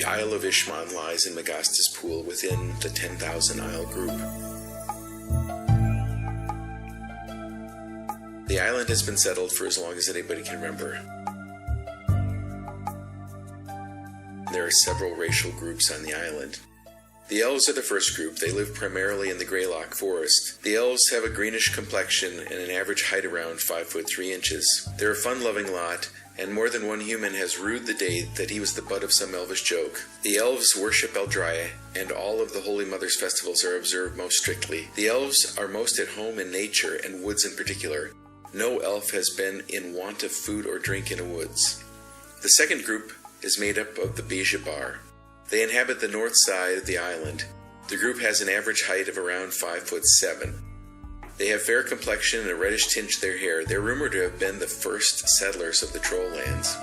Isle of Ishmon lies in Megastas Pool within the 10,000 Isle group. The island has been settled for as long as anybody can remember. There are several racial groups on the island. The elves are the first group. They live primarily in the Greylock Forest. The elves have a greenish complexion and an average height around 5 foot 3 inches. They're a fun-loving lot, and more than one human has rued the day that he was the butt of some elvish joke. The elves worship TheDrgames, and all of the Holy Mother's festivals are observed most strictly. The elves are most at home in nature, and woods in particular. No elf has been in want of food or drink in the woods. The second group is made up of the Bijabar. They inhabit the north side of the island. The group has an average height of around 5 foot 7. They have fair complexion and a reddish tinge to their hair. They're rumored to have been the first settlers of the Troll Lands.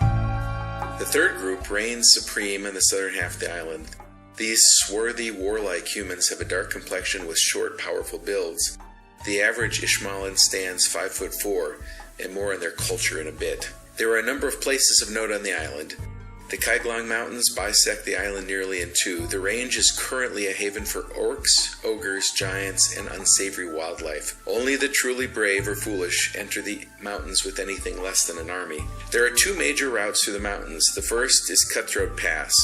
The third group reigns supreme in the southern half of the island. These swarthy, warlike humans have a dark complexion with short, powerful builds. The average Ishmaelan stands 5 foot 4, and more on their culture in a bit. There are a number of places of note on the island. The Kaiglong Mountains bisect the island nearly in two. The range is currently a haven for orcs, ogres, giants, and unsavory wildlife. Only the truly brave or foolish enter the mountains with anything less than an army. There are two major routes through the mountains. The first is Cutthroat Pass.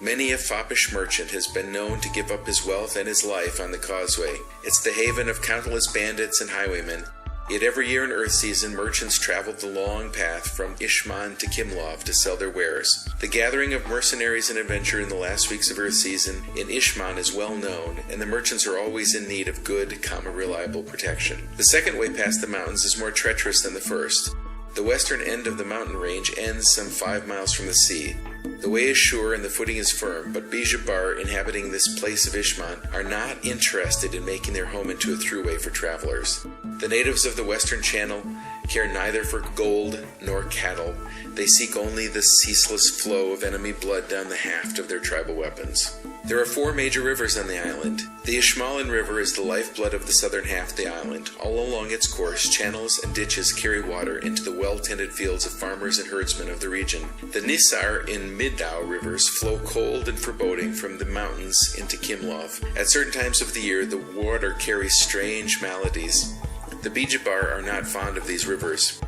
Many a foppish merchant has been known to give up his wealth and his life on the causeway. It's the haven of countless bandits and highwaymen. Yet every year in Earth season, merchants travel the long path from Ishmon to Kimlov to sell their wares. The gathering of mercenaries and adventure in the last weeks of Earth season in Ishmon is well known, and the merchants are always in need of good, reliable protection. The second way past the mountains is more treacherous than the first. The western end of the mountain range ends some 5 miles from the sea. The way is sure and the footing is firm, but Bijabar inhabiting this place of Ishmon are not interested in making their home into a throughway for travelers. The natives of the western channel care neither for gold nor cattle. They seek only the ceaseless flow of enemy blood down the haft of their tribal weapons. There are 4 major rivers on the island. The Ishmaelan River is the lifeblood of the southern half of the island. All along its course, channels and ditches carry water into the well-tended fields of farmers and herdsmen of the region. The Nisar and Middow rivers flow cold and foreboding from the mountains into Kimlov. At certain times of the year, the water carries strange maladies. The Bijabar are not fond of these rivers.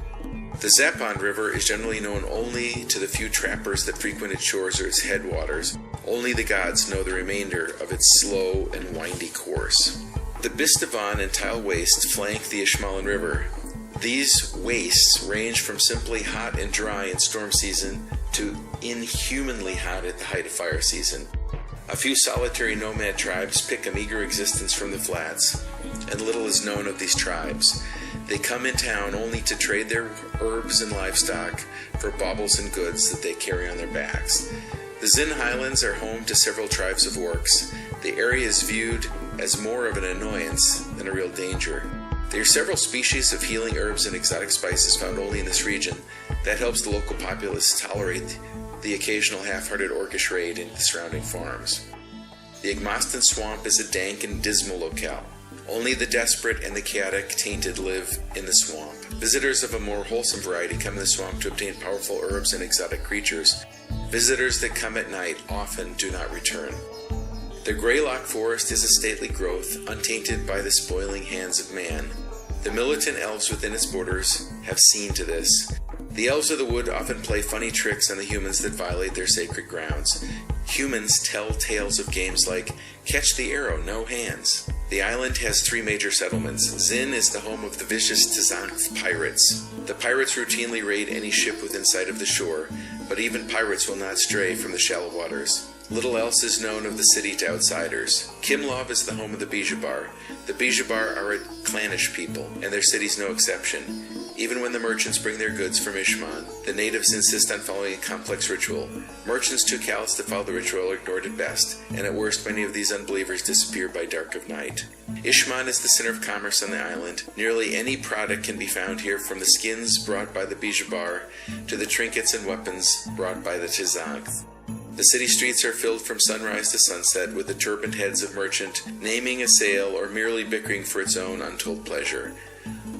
The Zapon River is generally known only to the few trappers that frequent its shores or its headwaters. Only the gods know the remainder of its slow and windy course. The Bistavan and Tile Waste flank the Ishmaelan River. These wastes range from simply hot and dry in storm season to inhumanly hot at the height of fire season. A few solitary nomad tribes pick a meager existence from the flats, and little is known of these tribes. They come in town only to trade their herbs and livestock for baubles and goods that they carry on their backs. The Zin Highlands are home to several tribes of orcs. The area is viewed as more of an annoyance than a real danger. There are several species of healing herbs and exotic spices found only in this region. That helps the local populace tolerate the occasional half-hearted orcish raid into the surrounding farms. The Igmaston Swamp is a dank and dismal locale. Only the desperate and the chaotic tainted live in the swamp. Visitors of a more wholesome variety come to the swamp to obtain powerful herbs and exotic creatures. Visitors that come at night often do not return. The Greylock Forest is a stately growth, untainted by the spoiling hands of man. The militant elves within its borders have seen to this. The elves of the wood often play funny tricks on the humans that violate their sacred grounds. Humans tell tales of games like Catch the Arrow, No Hands. The island has 3 major settlements. Zin is the home of the vicious Tzanth pirates. The pirates routinely raid any ship within sight of the shore, but even pirates will not stray from the shallow waters. Little else is known of the city to outsiders. Kimlov is the home of the Bijabar. The Bijabar are a clannish people, and their city's no exception. Even when the merchants bring their goods from Ishmon, the natives insist on following a complex ritual. Merchants too callous to follow the ritual are ignored at best, and at worst many of these unbelievers disappear by dark of night. Ishmon is the center of commerce on the island. Nearly any product can be found here, from the skins brought by the Bijabar to the trinkets and weapons brought by the Tzanth. The city streets are filled from sunrise to sunset with the turbaned heads of merchant naming a sale or merely bickering for its own untold pleasure.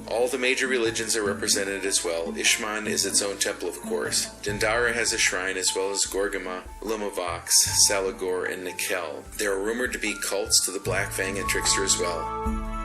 All the major religions are represented as well. Ishmon is its own temple, of course. Dendara has a shrine, as well as Gorgama, Lumavox, Salagor, and Nikel. There are rumored to be cults to the Black Fang and Trickster as well.